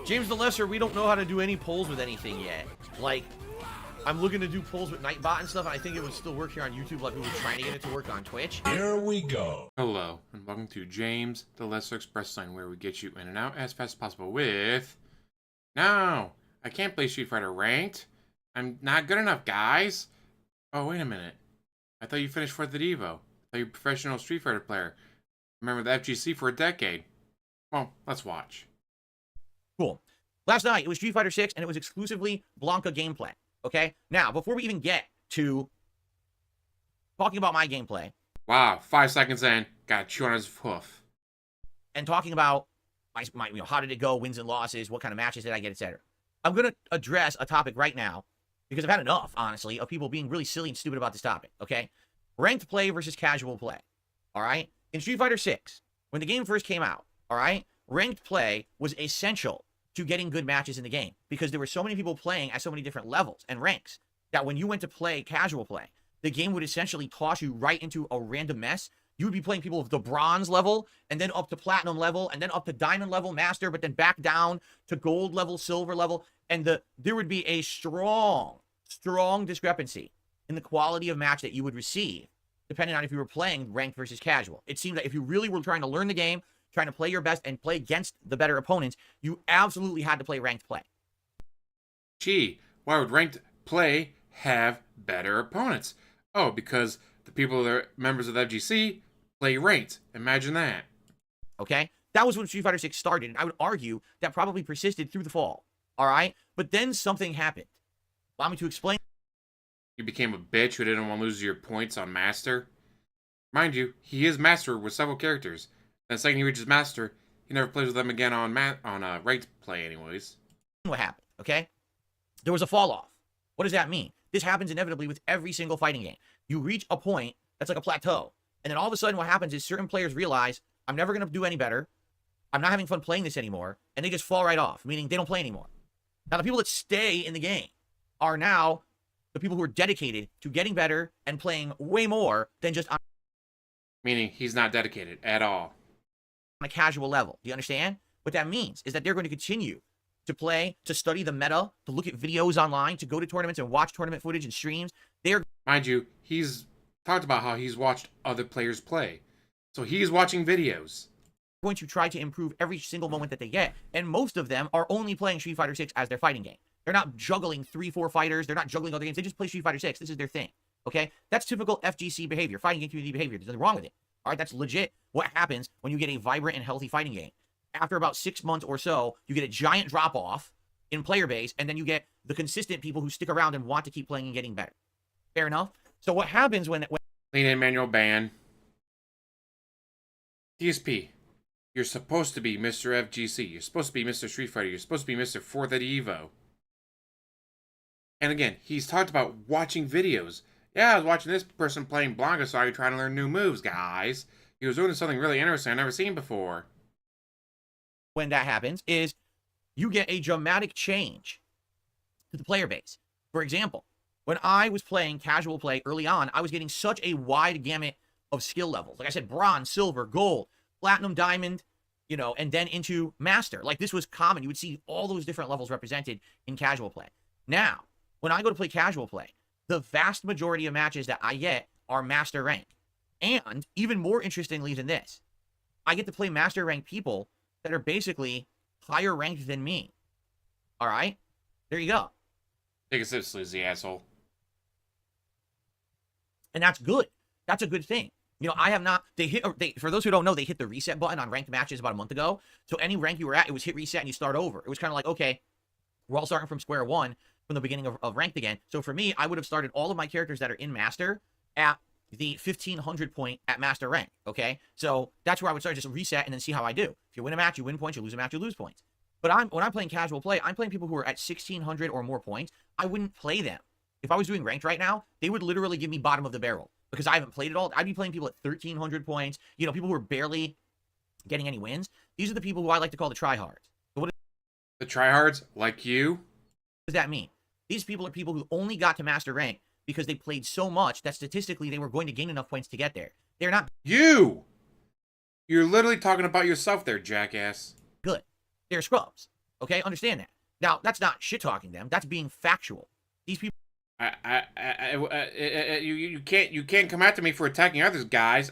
James the Lesser, we don't know how to do any polls with anything yet. Like, I'm looking to do polls with Nightbot and stuff, and I think it would still work here on YouTube like we were trying to get it to work on Twitch. Here we go. Hello, and welcome to James the Lesser Express Sign, where we get you in and out as fast as possible with... No! I can't play Street Fighter Ranked. I'm not good enough, guys. Oh, wait a minute. I thought you finished for the Devo. I thought you were a professional Street Fighter player. Remember the FGC for a decade. Well, let's watch. Cool. Last night, it was Street Fighter 6, and it was exclusively Blanca gameplay. Okay? Now, before we even get to talking about my gameplay... Wow, 5 seconds in, got chewed on his hoof. And talking about my how did it go, wins and losses, what kind of matches did I get, etc. I'm going to address a topic right now, because I've had enough, honestly, of people being really silly and stupid about this topic, okay? Ranked play versus casual play, all right? In Street Fighter 6, when the game first came out, all right, ranked play was essential to getting good matches in the game because there were so many people playing at so many different levels and ranks that when you went to play casual play, the game would essentially toss you right into a random mess. You would be playing people of the bronze level and then up to platinum level and then up to diamond level master, but then back down to gold level, silver level. And there would be a strong discrepancy in the quality of match that you would receive, depending on if you were playing ranked versus casual. It seemed that if you really were trying to learn the game, trying to play your best and play against the better opponents, you absolutely had to play ranked play. Gee, why would ranked play have better opponents? Oh, because the people that are members of the FGC play ranked. Imagine that. Okay? That was when Street Fighter 6 started, and I would argue that probably persisted through the fall. All right? But then something happened. Allow me to explain. You became a bitch who didn't want to lose your points on Master. Mind you, he is Master with several characters. Then the second he reaches Master, he never plays with them again on ranked play anyways. What happened, okay? There was a fall off. What does that mean? This happens inevitably with every single fighting game. You reach a point that's like a plateau. And then all of a sudden what happens is certain players realize, I'm never going to do any better. I'm not having fun playing this anymore. And they just fall right off, meaning they don't play anymore. Now, the people that stay in the game are now the people who are dedicated to getting better and playing way more than just on Meaning he's not dedicated at all. a casual level. Do you understand? What that means is that they're going to continue to play, to study the meta, to look at videos online, to go to tournaments and watch tournament footage and streams. They're Mind you, he's talked about how he's watched other players play. So he's watching videos. going to try to improve every single moment that they get. And most of them are only playing Street Fighter 6 as their fighting game. They're not juggling 3-4 fighters. They're not juggling other games. They just play Street Fighter 6. This is their thing. Okay? That's typical FGC behavior, fighting game community behavior. There's nothing wrong with it. All right? That's legit what happens when you get a vibrant and healthy fighting game. After about 6 months or so, you get a giant drop-off in player base, and then you get the consistent people who stick around and want to keep playing and getting better. Fair enough? So what happens when Lean in manual ban. DSP. You're supposed to be Mr. FGC. You're supposed to be Mr. Street Fighter. You're supposed to be Mr. For the Evo. And again, he's talked about watching videos. Yeah, I was watching this person playing Blanca, so I was trying to learn new moves, guys. He was doing something really interesting I've never seen before. when that happens is you get a dramatic change to the player base. For example, when I was playing casual play early on, I was getting such a wide gamut of skill levels. Like I said, bronze, silver, gold, platinum, diamond, you know, and then into master. Like this was common. You would see all those different levels represented in casual play. Now, when I go to play casual play, the vast majority of matches that I get are master rank. And even more interestingly than this, I get to play master rank people that are basically higher ranked than me. All right? There you go. Take a sip, sleazy asshole. And that's good. That's a good thing. You know, I have not, for those who don't know, they hit the reset button on ranked matches about a month ago. So any rank you were at, it was hit reset and you start over. It was kind of like, okay, we're all starting from square one from the beginning of ranked again. So for me, I would have started all of my characters that are in master at the 1500 point at master rank. Okay. So that's where I would start, just reset and then see how I do. If you win a match, you win points. You lose a match, you lose points. But when I'm playing casual play, I'm playing people who are at 1600 or more points. I wouldn't play them. If I was doing ranked right now, they would literally give me bottom of the barrel because I haven't played it all. I'd be playing people at 1300 points, you know, people who are barely getting any wins. These are the people who I like to call the tryhards. So what The tryhards, like you? does that mean? These people are people who only got to master rank because they played so much that statistically they were going to gain enough points to get there. They're not You! You're literally talking about yourself there, jackass. good. They're scrubs. Okay, understand that. Now, that's not shit talking them. That's being factual. These people. You can't come after me for attacking others, guys.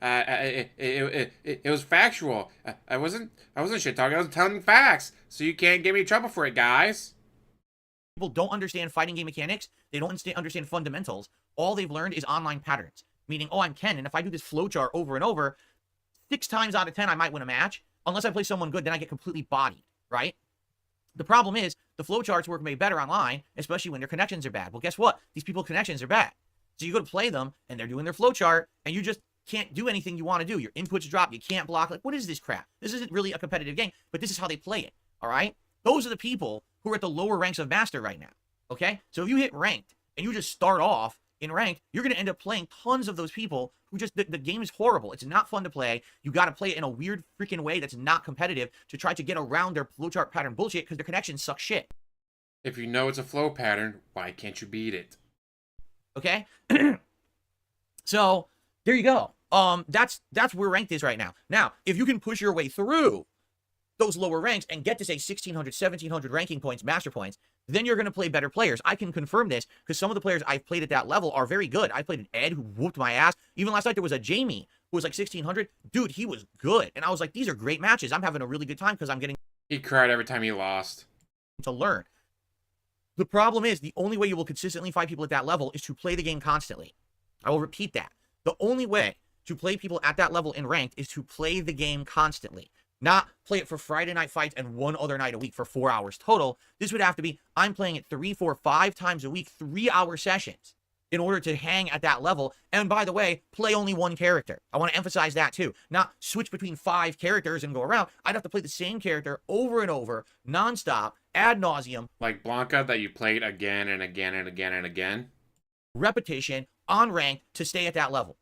It was factual. I wasn't shit talking. I was telling facts. So you can't get me in trouble for it, guys. People don't understand fighting game mechanics. They don't understand fundamentals. All they've learned is online patterns. Meaning, oh, I'm Ken, and if I do this flowchart over and over, 6 times out of 10, I might win a match. Unless I play someone good, then I get completely bodied, right? The problem is the flowcharts work way better online, especially when their connections are bad. Well, guess what? These people's connections are bad. So you go to play them, and they're doing their flowchart, and you just can't do anything you want to do. Your inputs drop. You can't block. Like, what is this crap? This isn't really a competitive game, but this is how they play it, all right? Those are the people who are at the lower ranks of Master right now, okay? So if you hit Ranked, and you just start off in Ranked, you're going to end up playing tons of those people who just, the game is horrible. It's not fun to play. You got to play it in a weird freaking way that's not competitive to try to get around their flowchart pattern bullshit because their connections suck shit. If you know it's a flow pattern, why can't you beat it? Okay? So, there you go. That's where Ranked is right now. Now, if you can push your way through those lower ranks and get to, say, 1,600, 1,700 ranking points, master points, then you're going to play better players. I can confirm this because some of the players I've played at that level are very good. I played an Ed who whooped my ass. Even last night, there was a Jamie who was like 1,600. Dude, he was good. And I was like, these are great matches. I'm having a really good time because I'm getting... He cried every time he lost. ...to learn. The problem is the only way you will consistently fight people at that level is to play the game constantly. I will repeat that. The only way to play people at that level in Ranked is to play the game constantly. Not play it for Friday night fights and one other night a week for 4 hours total. This would have to be, I'm playing it 3, 4, 5 times a week, 3-hour sessions in order to hang at that level. And by the way, play only one character. I want to emphasize that too. Not switch between 5 characters and go around. I'd have to play the same character over and over, nonstop, ad nauseum. Like Blanca that you played again and again and again and again. Repetition on Ranked to stay at that level.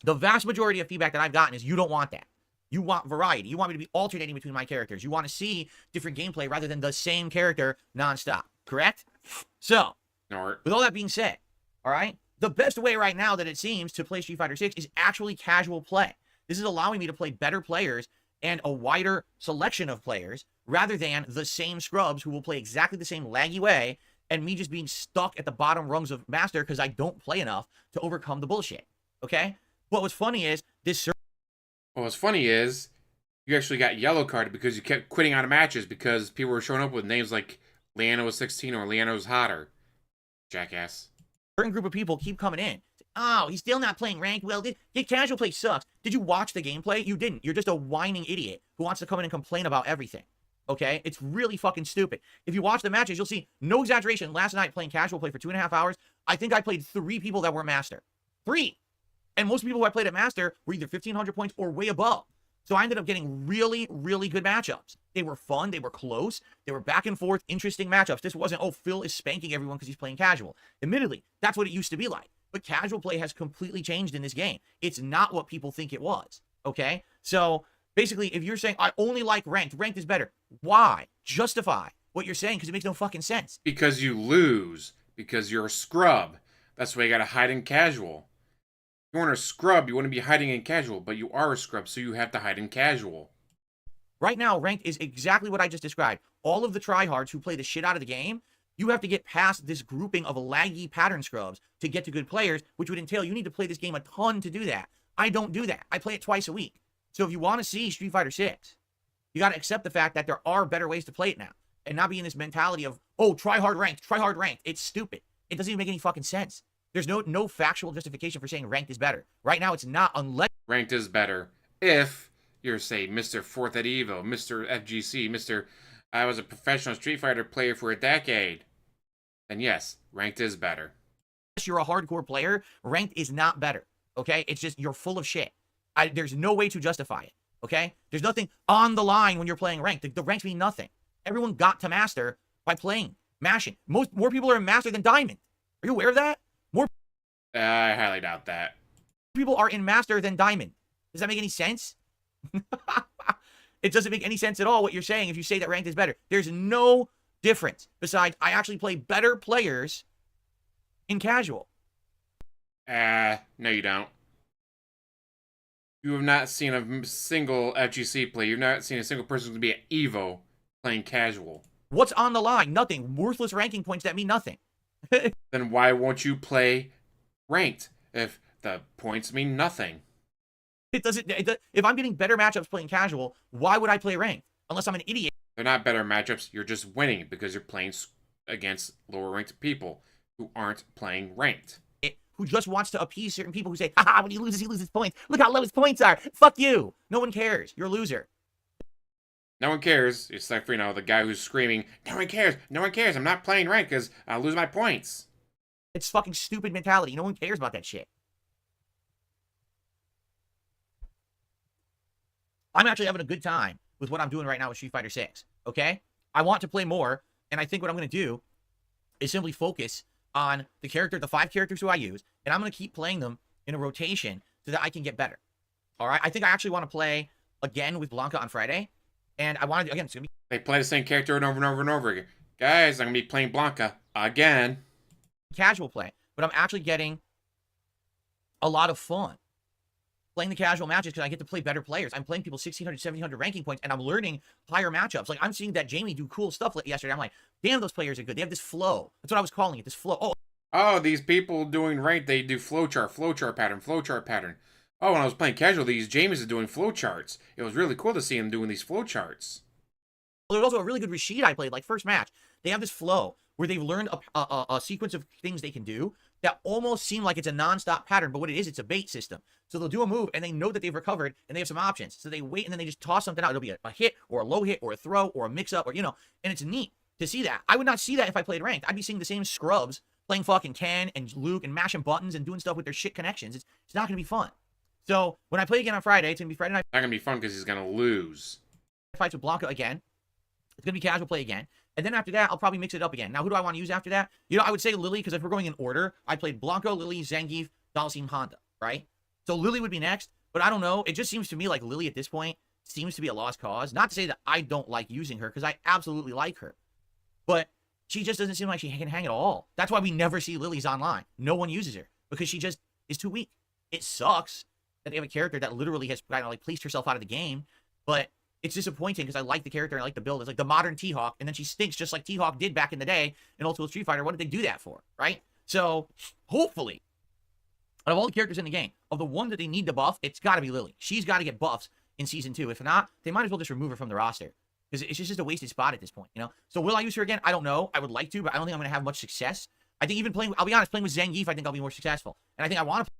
The vast majority of feedback that I've gotten is you don't want that. You want variety. You want me to be alternating between my characters. You want to see different gameplay rather than the same character nonstop. Correct? So, with all that being said, all right, the best way right now that it seems to play Street Fighter 6 is actually casual play. This is allowing me to play better players and a wider selection of players rather than the same scrubs who will play exactly the same laggy way and me just being stuck at the bottom rungs of Master because I don't play enough to overcome the bullshit. Okay? What was funny is this... What's funny is you actually got yellow carded because you kept quitting out of matches because people were showing up with names like Leanna was 16 or Leanna was hotter. Jackass. Certain group of people keep coming in. Oh, he's still not playing ranked. Well, casual play sucks. Did you watch the gameplay? You didn't. You're just a whining idiot who wants to come in and complain about everything. Okay? It's really fucking stupid. If you watch the matches, you'll see, no exaggeration, last night playing casual play for 2.5 hours, I think I played 3 people that were Master. 3! And most people who I played at Master were either 1,500 points or way above. So I ended up getting really, really good matchups. They were fun. They were close. They were back and forth, interesting matchups. This wasn't, oh, Phil is spanking everyone because he's playing casual. Admittedly, that's what it used to be like. But casual play has completely changed in this game. It's not what people think it was. Okay? So basically, if you're saying, I only like ranked is better. Why? Justify what you're saying because it makes no fucking sense. Because you lose. Because you're a scrub. That's why you gotta hide in casual. You aren't a scrub, you want to be hiding in casual, but you are a scrub, so you have to hide in casual. Right now, ranked is exactly what I just described. All of the tryhards who play the shit out of the game, you have to get past this grouping of laggy pattern scrubs to get to good players, which would entail you need to play this game a ton to do that. I don't do that. I play it twice a week. So if you want to see Street Fighter 6, you got to accept the fact that there are better ways to play it now and not be in this mentality of, oh, try hard ranked. It's stupid. It doesn't even make any fucking sense. There's no factual justification for saying ranked is better. Right now, it's not unless... Ranked is better if you're, say, Mr. 4th at Evo, Mr. FGC, Mr. I was a professional Street Fighter player for a decade. Then yes, ranked is better. Unless you're a hardcore player, ranked is not better, okay? It's just you're full of shit. There's no way to justify it, okay? There's nothing on the line when you're playing ranked. The ranks mean nothing. Everyone got to Master by playing, mashing. More people are in Master than Diamond. Are you aware of that? I highly doubt that. People are in Master than Diamond. Does that make any sense? It doesn't make any sense at all what you're saying if you say that ranked is better. There's no difference. Besides, I actually play better players in casual. No you don't. You have not seen a single FGC play. You've not seen a single person to be at Evo playing casual. What's on the line? Nothing. Worthless ranking points that mean nothing. Then why won't you play ranked if the points mean nothing? It doesn't. If I'm getting better matchups playing casual, why would I play ranked? Unless I'm an idiot. They're not better matchups. You're just winning because you're playing against lower ranked people who aren't playing ranked. Who just wants to appease certain people who say, haha, when he loses points. Look how low his points are. Fuck you. No one cares. You're a loser. No one cares. It's like, you know, the guy who's screaming, no one cares. No one cares. I'm not playing ranked because I'll lose my points. It's fucking stupid mentality. No one cares about that shit. I'm actually having a good time with what I'm doing right now with Street Fighter 6. Okay? I want to play more, and I think what I'm going to do is simply focus on the 5 characters who I use, and I'm going to keep playing them in a rotation so that I can get better. All right? I think I actually want to play again with Blanca on Friday, and I want to, again, it's going to be... They play the same character over and over and over again. Guys, I'm going to be playing Blanca again. Casual play, but I'm actually getting a lot of fun playing the casual matches because I get to play better players. I'm playing people 1,600, 1,700 ranking points, and I'm learning higher matchups. Like, I'm seeing that Jamie do cool stuff yesterday. I'm like, damn, those players are good. They have this flow. That's what I was calling it, this flow. Oh, these people doing ranked, they do flowchart pattern. Oh, when I was playing casual, these Jamies are doing flowcharts. It was really cool to see him doing these flowcharts. There's also a really good Rashid I played, like first match. They have this flow where they've learned a sequence of things they can do that almost seem like it's a non-stop pattern, but what it is, it's a bait system. So they'll do a move, and they know that they've recovered, and they have some options. So they wait, and then they just toss something out. It'll be a hit, or a low hit, or a throw, or a mix-up, or, you know, and it's neat to see that. I would not see that if I played ranked. I'd be seeing the same scrubs playing fucking Ken and Luke and mashing buttons and doing stuff with their shit connections. It's not going to be fun. So when I play again on Friday, it's going to be Friday night. Not going to be fun because he's going to lose. Fights with Blanca again. It's going to be casual play again. And then after that, I'll probably mix it up again. Now, who do I want to use after that? You know, I would say Lily, because if we're going in order, I played Blanco, Lily, Zangief, Dalsim, Honda, right? So Lily would be next, but I don't know. It just seems to me like Lily at this point seems to be a lost cause. Not to say that I don't like using her, because I absolutely like her. But she just doesn't seem like she can hang at all. That's why we never see Lily's online. No one uses her, because she just is too weak. It sucks that they have a character that literally has kind of like placed herself out of the game, but it's disappointing because I like the character and I like the build. It's like the modern T-Hawk, and then she stinks just like T-Hawk did back in the day in Old School Street Fighter. What did they do that for, right? So, hopefully, out of all the characters in the game, of the one that they need to buff, it's got to be Lily. She's got to get buffs in Season 2. If not, they might as well just remove her from the roster because it's just a wasted spot at this point, you know? So, will I use her again? I don't know. I would like to, but I don't think I'm going to have much success. I think even playing, I'll be honest, playing with Zangief, I think I'll be more successful. And I think I want to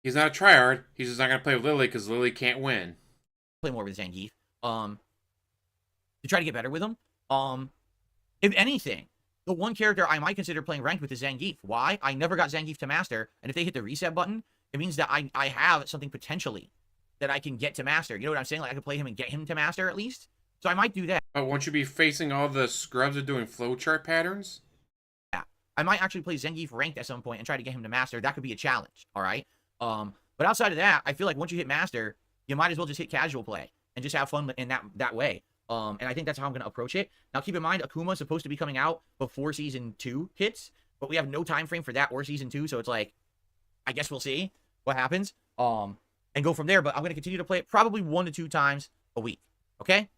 He's not a tryhard. He's just not going to play with Lily because Lily can't win. play more with Zangief. To try to get better with him. If anything, the one character I might consider playing ranked with is Zangief. Why? I never got Zangief to master, and if they hit the reset button, it means that I have something potentially that I can get to master. You know what I'm saying? Like I could play him and get him to master at least. So I might do that. But won't you be facing all the scrubs that are doing flowchart patterns? Yeah. I might actually play Zangief ranked at some point and try to get him to master. That could be a challenge. All right. But outside of that, I feel like once you hit master, you might as well just hit casual play and just have fun in that way. And I think that's how I'm going to approach it. Now, keep in mind, Akuma is supposed to be coming out before Season 2 hits, but we have no time frame for that or Season 2, so it's like, I guess we'll see what happens, and go from there. But I'm going to continue to play it probably 1 to 2 times a week, okay?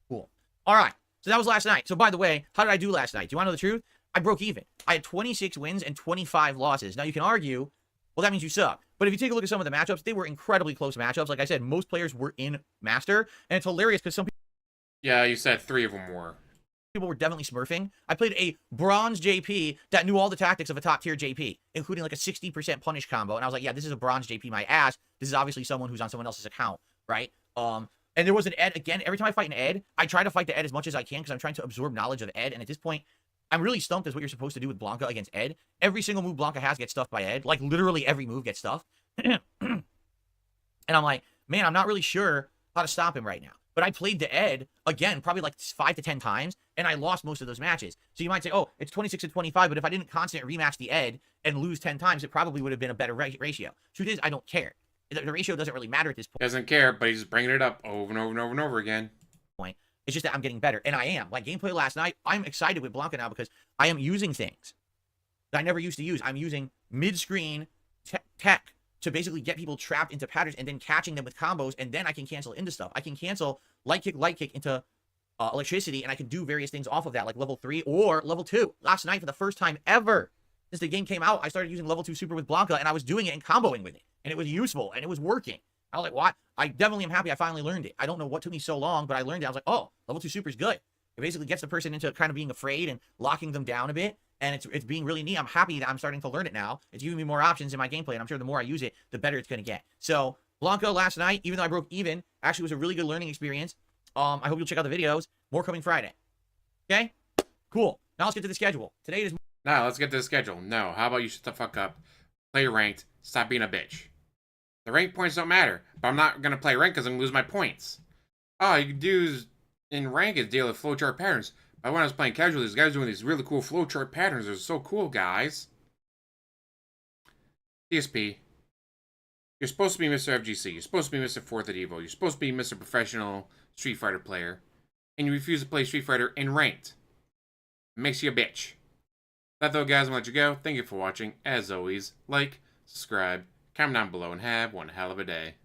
Cool. All right, so that was last night. So, by the way, how did I do last night? Do you want to know the truth? I broke even. I had 26 wins and 25 losses. Now, you can argue, well, that means you suck. But if you take a look at some of the matchups, they were incredibly close matchups. Like I said, most players were in Master, and it's hilarious because some people... Yeah, you said 3 of them were. People were definitely smurfing. I played a bronze JP that knew all the tactics of a top tier JP, including like a 60% punish combo. And I was like, yeah, this is a bronze JP my ass. This is obviously someone who's on someone else's account, right? And there was an Ed, again, every time I fight an Ed, I try to fight the Ed as much as I can because I'm trying to absorb knowledge of Ed. And at this point, I'm really stumped as what you're supposed to do with Blanca against Ed. Every single move Blanca has gets stuffed by Ed. Like, literally every move gets stuffed. And I'm like, man, I'm not really sure how to stop him right now. But I played the Ed, again, probably like 5 to 10 times, and I lost most of those matches. So you might say, oh, it's 26 to 25, but if I didn't constantly rematch the Ed and lose 10 times, it probably would have been a better ratio. Truth is, I don't care. The ratio doesn't really matter at this point. Doesn't care, but he's bringing it up over and over and over and over again. It's just that I'm getting better, and I am. Like gameplay last night, I'm excited with Blanca now because I am using things that I never used to use. I'm using mid-screen tech to basically get people trapped into patterns and then catching them with combos, and then I can cancel into stuff. I can cancel light kick into electricity, and I could do various things off of that, like level 3 or level 2. Last night, for the first time ever since the game came out, I started using level 2 super with Blanca, and I was doing it and comboing with it, and it was useful, and it was working. I was like, what? I definitely am happy I finally learned it. I don't know what took me so long, but I learned it. I was like, oh, level 2 super is good. It basically gets the person into kind of being afraid and locking them down a bit, and it's being really neat. I'm happy that I'm starting to learn it now. It's giving me more options in my gameplay, and I'm sure the more I use it, the better it's going to get. So, Blanca last night, even though I broke even, actually was a really good learning experience. I hope you'll check out the videos. More coming Friday. Okay? Cool. Now let's get to the schedule. Today is... Now, let's get to the schedule. No, how about you shut the fuck up, play ranked, stop being a bitch. The rank points don't matter, but I'm not going to play ranked because I'm going to lose my points. All you can do is, in rank, is deal with flowchart patterns. But when I was playing casually, these guys doing these really cool flowchart patterns. They're so cool, guys. DSP. You're supposed to be Mr. FGC. You're supposed to be Mr. 4th at Evo. You're supposed to be Mr. Professional Street Fighter player. And you refuse to play Street Fighter in ranked. It makes you a bitch. That though, guys, I'm gonna let you go. Thank you for watching. As always, like, subscribe, comment down below, and have one hell of a day.